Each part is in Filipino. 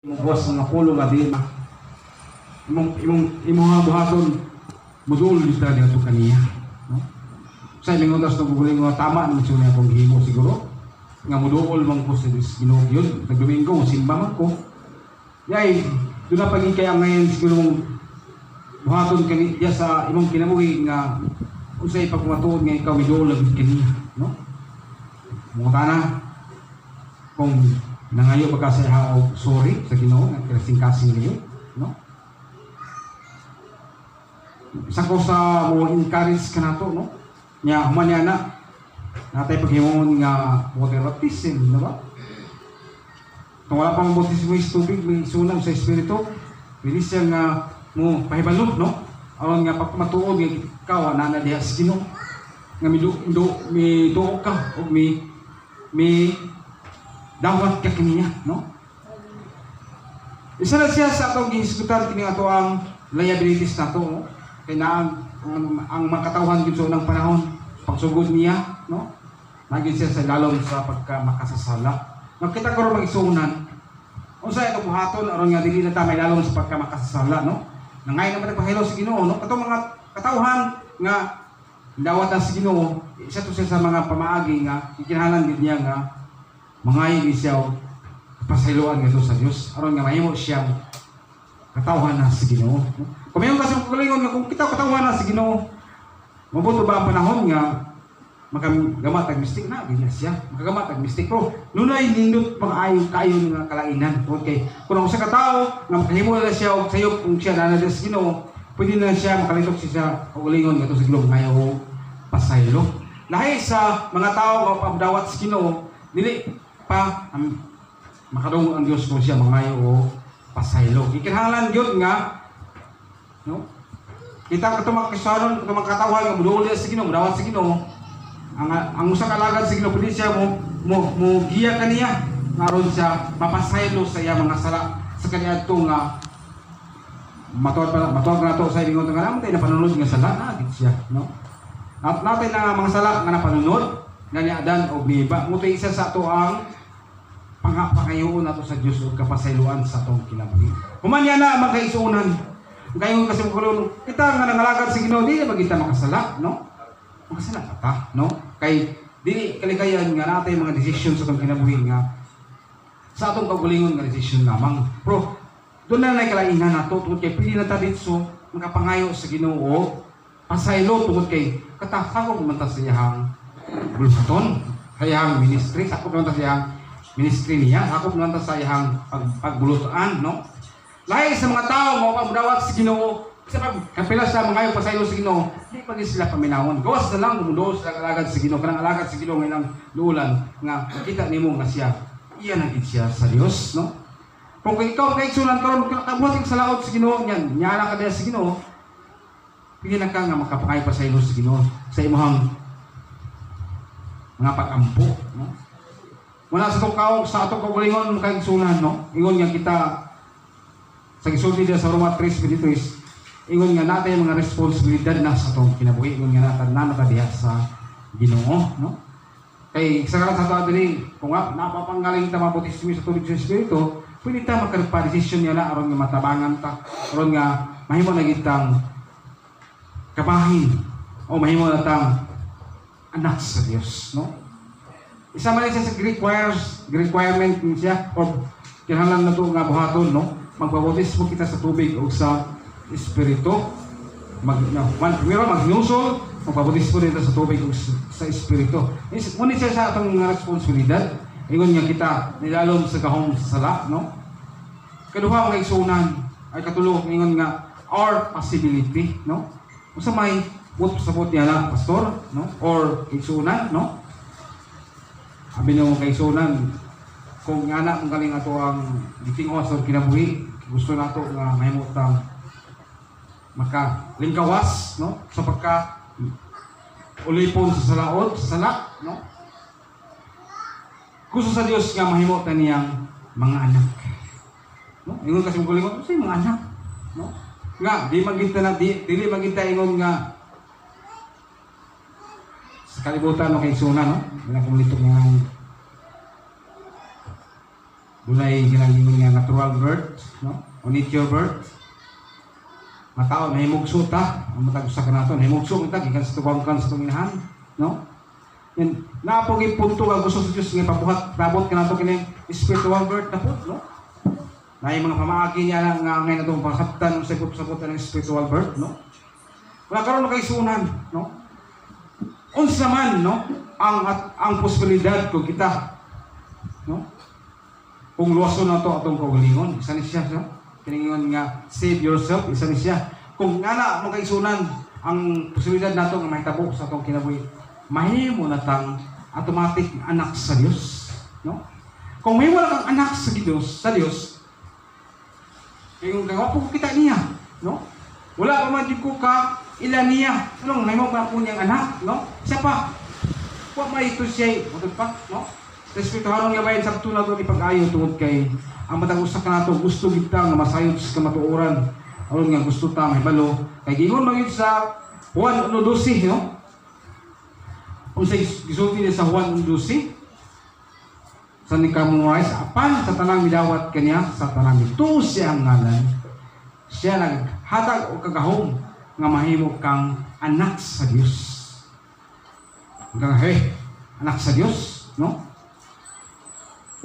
Buwas mga pulo nga di imong nga buhaton modul dito na ito kaniya, no? Sa ilang oras na guguling nga tama naman siya niya akong himo siguro nga modul man ko sa Ginoo yun nagdomingo simba man ko yay doon na paging kaya ngayon siguro buhaton kaniya sa imong kinabuhi nga unsay pagmatuod nga ikaw modul lang kaniya, no? Mga tanang kung nangayo ba kasi sorry sa Ginoo nga kasing-kasing niyo, no? Isa ko sa mo encourage ka nato, no? Nya human niya na natay paghimon nga water baptism, no ba? Kung wala pang baptismo is tubig, may sunang sa Espiritu, bilis siya nga mo pahibalot, no? Aron nga pagmatuod nga ikaw na diha sa Ginoo nga mi tuog ka o mi dawat ka kaniya, no? Isa na siya sa atong gihisgutan kini ato ang liabilities nato, no? Kaya na ang makatawhan gid sa unang panahon pagsugod niya, no? Naging siya sa lalong sa pagka makasasala. Nakita ko ro mag-isunan. Unsa ito buhaton aron nga dili na ta may lalong sa pagka makasasala, no? Nangay naman nagpahilo sa Ginoo, no? Katong mga katawhan nga dawat na sa Ginoo, isa to siya sa mga pamaagi nga kinahanglan gid niya nga mangayo siya pasayloan nga sa Dios aron nga mahimo siya katawhan na sa Ginoo. Kung mayon kasi kalingon nga kung kita katawhan na sa Ginoo, mabuto ba ang panahon nga makagamat ag mistik na gid siya. Makagamat ag mistik ko. Nunay nindot pang-ayo kayo nga kalainan. Okay. Kung sa katawo nga makahimo na siya og sayop kung siya na sa Ginoo, pwede na siya makalitok siya og kalingon nga to sa Ginoo ngayo pasaylo. Lahi sa mga tao nga pabdawat sa Ginoo, dili pa makadungog ang Dios kung siya mangayo o pasaylo. Ikinahanglan gyud nga, no? Kita katong makasyaron, katong makatawhan nga muduli sa Ginoo, mudawat sa Ginoo. Ang usa ka alagad sa Ginoo pwede siya mo giya kaniya aron siya mapasaylo sa iya mga sala sa kaniadto nga matuod na to sa lingon nga naman tay napanunod nga sala na gid siya, no? At natin na mga sala nga napanunod nga ni Adan o Eva, mutoy isa sa ato ang pangapakayoon nato sa Dios ug kapasayloan sa atong kinabuhi. Human yan na magkaisunan. Gayon kasi mo kita nga nangalagad sa Ginoo di ba kita makasala, no? Makasala ta, no? Kay dili kaligayan nga natay mga desisyon sa atong kinabuhi nga sa atong kaugalingon nga desisyon lamang. Pero doon na kalainan nato tungod kay pili na ta ditso makapangayo sa Ginoo pasaylo tungod kay katakako man ta sa iyang bulton, hayang ministry, sakop naman ta sa iyang ministry niya, sakop naman ta sa iyang pagbulutan, no? Lahi sa mga tao, mga pamudawat sa Ginoo, sa pagkapila sa mga pasaylo sa Ginoo, di pa sila paminawon. Gawas na lang, umundo sa alagad sa Ginoo, kanang alagad sa Ginoo ngayong luulan, nga makita nimo nga siya, iyan ang siya sa Dios, no? Kung ikaw kay sunan karon kabuhat sa laot sa Ginoo niyan, nyana ka diha sa Ginoo, pilihan ka nga makapakay pasaylo sa Ginoo sa imong mga pag-ampo, no? Wala sa itong sa atong kaugalingon kang sunan, no? Ingon nga kita sa gisulti sa Roma 3:23, ingon nga natin yung mga responsibilidad na sa itong kinabuhi, ingon nga natin na nakadiha sa Ginoo, no? Kay sa karat sa ito din, kung napapanggaling ta mabautismo sa tubig sa Espiritu, pwede ta magka-desisyon niya na aron nga matabangan ta, aron nga mahimo na gitang kabahin o mahimo na tang anak sa Dios, no? Isa man siya sa requirement siya o kinahanglan na ito nga buhaton, no? Magbabautismo kita sa tubig o sa Espiritu. Primero magnusol, magbabautismo rin sa tubig o sa Espiritu. Ngunit siya sa atong responsibilidad, ingon nga kita nilalom sa kahong sala, no? Kaduha ang igsunan ay katulog, ingon nga our possibility, no? Kung sa may sapot niya na, pastor, no? Or kaisunan, no? Sabi niyo kaisunan, kung nga na, kung galing ato ang gitingawas o kinabuhi, gusto na ito nga mahimutang makalingkawas, no? Sa pagka ulipon sa salaod, sa sala, no? Gusto sa Dios nga mahimutan niyang mga anak. No? Ingon kasi mong kulingon, sa mga anak, no? Nga, dili maginta ingon nga sa kalibutan no kay suna, no? Wala kong litok nga dunay ginaging nga natural birth, no? O nature birth. Matao nahimugso ta, ang matag usa ka nato nahimugso kita gikan sa tubang kan sa tunginahan, no? Yan napogi punto nga gusto sa Dios nga pabuhat rabot ka nato kini spiritual birth na po, no? Na yung mga pamaagi niya nga ngayon natong pasabtan sa sabot ng spiritual birth, no? Wala karon makaisunan, no? Unsa man, no? Ang posibilidad ko kita, no? Kung luwason na to atong kaugalingon, isa ni siya, no? Kiningon nga save yourself, isa ni siya. Kung nga makaisunan ang posibilidad nato nga mahitabo sa atong kinabuhi, mahimo na tang automatic anak sa Dios, no? Kung may wala kang anak sa Dios, yung gagawin po kita niya, no? Wala pa man din ko ka ilan niya. Anong may mga po niyang anak, no? Siya pa. Huwag ito siya, matod pa, no? Respetuharon nga bayan sa tunag doon ipag-ayo tungod kay ang matag-usak ka nato gusto kita nga masayod sa kamatuoran. Aron nga gusto ta may balo. Kay gingon magid sa Juan 1:12, no? Unsay gisulti niya sa Juan 1:12? Sa nikamurais, apan sa tanang midawat kaniya, sa tanang ito siya ang ngalan, siya naghatag o kagahom nga mahimo kang anak sa Dios. Hanggang anak sa Dios, no?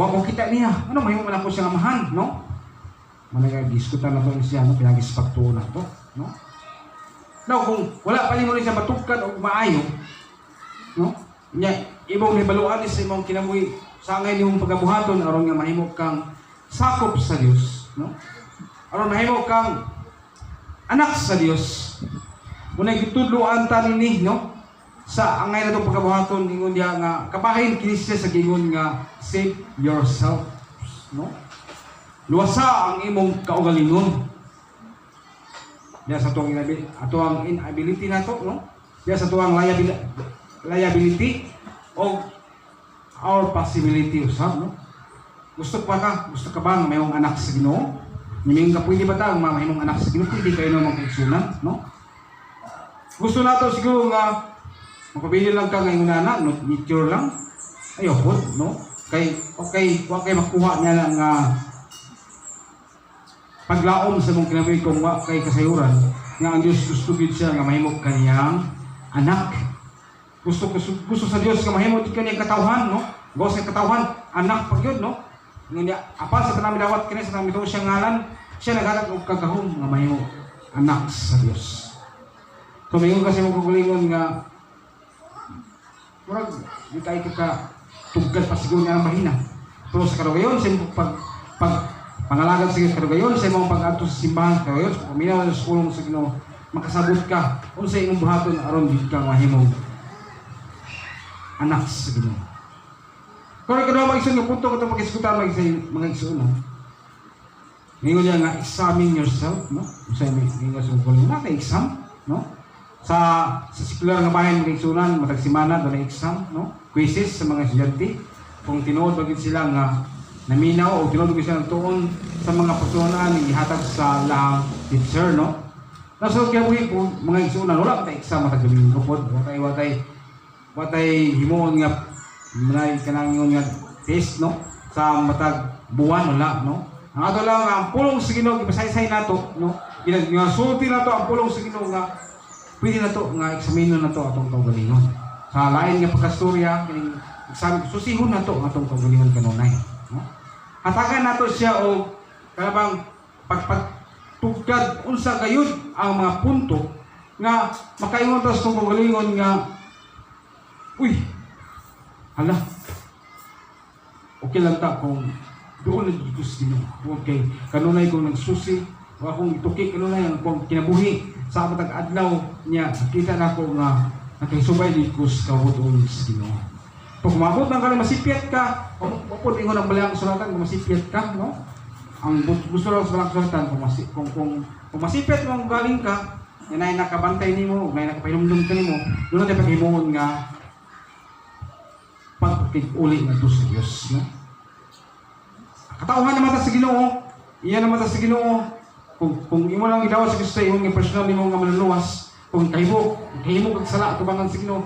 Wa ko kita niya. Ano mahimo man ako siya nga mahan, no? Managdiskutan na to siya, no? Pinagispaktuo na to, no? Now, kung wala pa mo rin siya matugkad o maayo, no? Nya, ibang nibaluan sa imong kinabuhi sa ngayon yung pagkabuhaton aron nga mahimo kang sakop sa Dios, no? Aron mahimo kang anak sa Dios. Unay gitudloan ta nini, no? Sa ang ngayon natong pagkabuhaton ingon diha nga kabahin kini siya sa gingon nga save yourself, no? Luwasa ang imong kaugalingon. Diya sa tuwang inability nato, no? Diya sa tuwang liability o our possibility usab, no? Gusto ka ba nga mayong anak sa Ginoo? Niming ka pwede ba ta nga mayong anak sa Ginoo? Pwede kayo na magkigsunan, no? Gusto nato siguro nga magpabili lang ka ngayon anak, no? Nature lang. Ayoko, no? Okay, wag kay makuha niya lang nga paglaom sa mong kinabuhi kung wag kay kasayuran nga ang Dios gusto gid siya nga mahimo kaniyang anak. Gusto sa Dios nga mahimo kini katawhan, no? Gawa sa katawhan, anak pag yun, no? Nga apa sa tanang midawat kini sa tanang mituo siya ngalan, siya naghatag og kagahom nga mahimo anak sa Dios. So mayon kasi mo kugulingon nga murag di tayo ka tugkad pa siguro nga mahina. Pero sa karugayon sa pangalagad sa karugayon sa imong pag-adto sa simbahan karugayon, paminaw sa eskwelong sa Ginoo, makasabot ka unsay imong buhaton aron gid ka mahimong anak sa Ginoo. Kung ikaw mag-isun nga punto ko ito mag-iskutan mga igsoon, no? Ngayon niya nga, examine yourself, no? Sa mga sumpuling na, exam, no? Sa sikular nga bayan mga igsunan, matagsimana, doon na exam, no? Quizzes sa mga estudyante. Kung tinuod bagid sila nga naminaw o tinuod bagid sila tuon sa mga pagtuunan ihatag sa lahang teacher, no? Nasunod kaya po, mga igsunan, wala pa exam matagaling ko po. Watay himuon nga manay kanang nga test, no? Sa matag buwan wala, no? Ang ato lang ang pulong sa Ginoo gipasaysay nato, no? Sulti nato ang pulong sa Ginoo nga pwede nato nga eksamino nato atong kaugalingon. Sa lain nga pagkastorya kining exam susihon nato ang atong kaugalingon kanunay, no? Hatagan nato siya og kanabang pagtugkad unsa gayud ang mga punto nga makaingon ta sa kaugalingon nga uy, hala, okay lang ta kung doon nag-igus din ako. Okay, kanunay kong nagsusi, o akong ituki, kanunay ang kong kinabuhi sa matag adlaw niya, kita na ako nga nakaisubay likus kabutoon sa Ginoo. Pag umabot ng ka masipyat ka, upod ingon ang balang sulatan kung masipyat ka, no? Ang gusto lang sa balang sulatan kung masipyat mo ang galing ka, yan ay nakabantay nimo, may nakapahinumdum ka nimo, doon natin paghimuon nga pagpig-uli na ito sa Diyos, no? Katauhan naman sa Ginoo, iyan naman sa Ginoo. Kung imo lang idawat sa Kristo, imong personal nimo nga manluwas, kung kahimo kag sala tubangan sa Ginoo,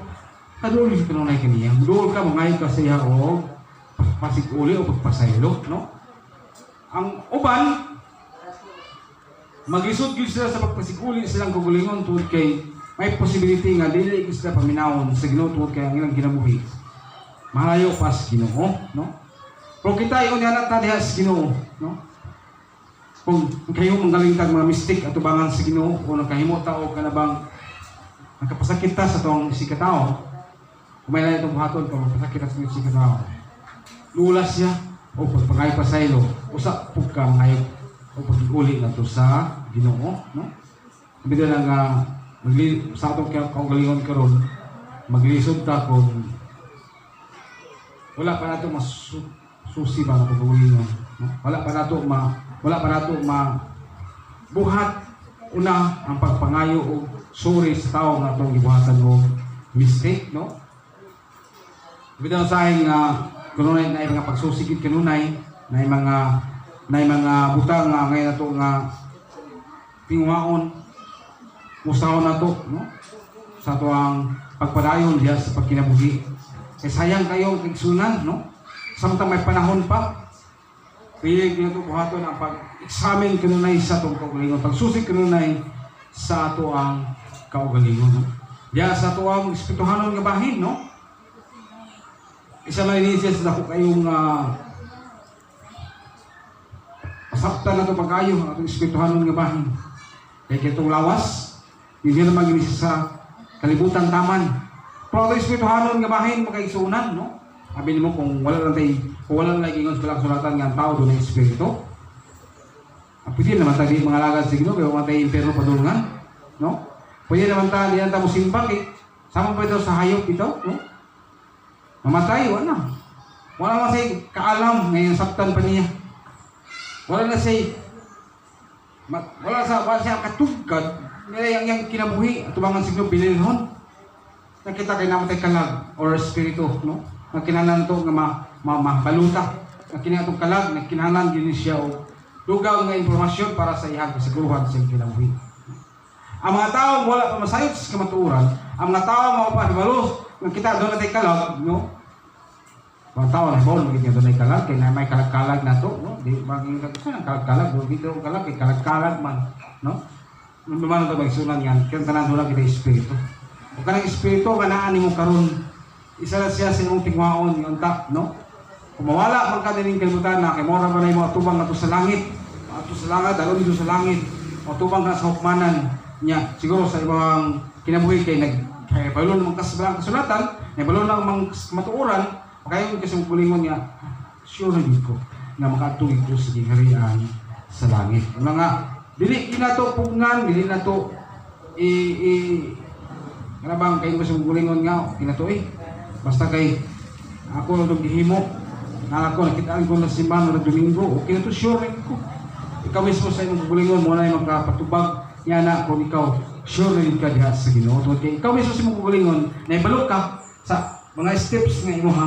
kaduli kanunay kaniya. Duol ka mangayo ka sa iya o pasig-uli o pagpasaylo, no? Ang uban maglisod gyud sila sa pagpasiguli silang kagalingon tungod kay may possibility nga dili gyud sila paminawon sa Ginoo tungod kay ang ilang kinabuhi malayo pa sa Ginoo, no? Pero kita ingon yana ta diha sa Ginoo, no? Kung kayo manggalingtag mga mistik at tubangan sa Ginoo o nakahimo ta og kanabang nakapasakit ta sa tong si katao, kung may lain itong buhaton kung mapasakit ta sa si katao, lulas siya o pagpangay pa sa ilo, usa po ka mangayot o pag-uli na to sa Ginoo, no? Sabi na nga sa atong kaugalingon karon maglisod ta kung wala pa nato susi ba na pag-ulingon, no? Wala pa nato buhat una ang pagpangayo o suri sa tao nga itong gibuhatan o mistake, no? Bitaw sa akin nga kanunay na mga pagsusigit kanunay na mga butang nga ngayon nato nga tinguhaon musahon nato, no? Sa ato ang pagpadayon diya sa pagkinabuhi. Kaya sayang kayo kigsunan, no? Samtang may panahon pa. Pili nito buhaton ang pag-examine kanunay sa atong kaugalingon, pagsusig kanunay sa ato ang kaugalingon, no? Diya sa ato ang espirituhanon nga bahin, no? Isa lang inisya sa dako kayong pasaptan na ito pag-ayo ang atong espirituhanon nga bahin. Kaya itong lawas, hindi na mag-inisya sa kalibutan taman. Pero atong espirituhanon nga bahin, magkaigsunan, no? Sabi mo kung wala lang ingon sa bilang sulatan nga ang tao doon ng espiritu. Pwede naman tayo mga lagad sa Ginoo, pero mga tayo impero padulungan, no? Pwede naman tayo diyan ta mo simbak, sama pa ito sa hayop ito, no? Mamatay, wala. Wala na siya kaalam ngayon saktan pa niya. Wala siya katugkad nila yung kinabuhi at tubangan siguro bililhon. Nakita kayo namatay kalag or espiritu, no? Ang kinahanglan ito nga mabaluta. Ang kinahanglan itong kalag, na kinahanglan din siya o lugaw nga informasyon para sa iyang kasiguruhan sa kinabuhi. Ang mga tao wala pa masayot sa kamatuuran, ang mga tao mapapahibalo, nang kita doon natin kalag, no? Mga tao na bawal, magiging doon natin kalag, kaya may kalag-kalag na to, no? Di magiging saan ang kalag-kalag, doon dito ang kalag, kaya kalag-kalag man, no? Nung naman ito magsunan yan, kaya tanan doon lang kita espiritu. O kanang espiritu, kanaan mo karon isa na siya sa imong tingwaon, yung tak, no? Kung mawala, magkadaling kalimutan na, kay mora ba na yung mga tubang na to sa langit, ato sa langit, dalon dito sa langit, o tubang na sa hukmanan niya, siguro sa ibang kinabuhi kay balon ng kasabalang kasulatan, balon ng mga matuuran, kaya yung kasungkulingon niya, sure na dito na makatungig ko sa gingharian sa langit. Ano nga, dili na to pugngan, dili na to ano bang kayo kasungkulingon nga, kina to basta kay ako nung gihimo, ako nakitaan ko na simbahan na Domingo, okay na to, sure rin ko. Ikaw mismo sa inyong gulingon, muna yung magkapatubag niya na kung ikaw sure rin ka diha sa Ginoo. Ikaw mismo sa imong gulingon, na ibalo ka sa mga steps nga imong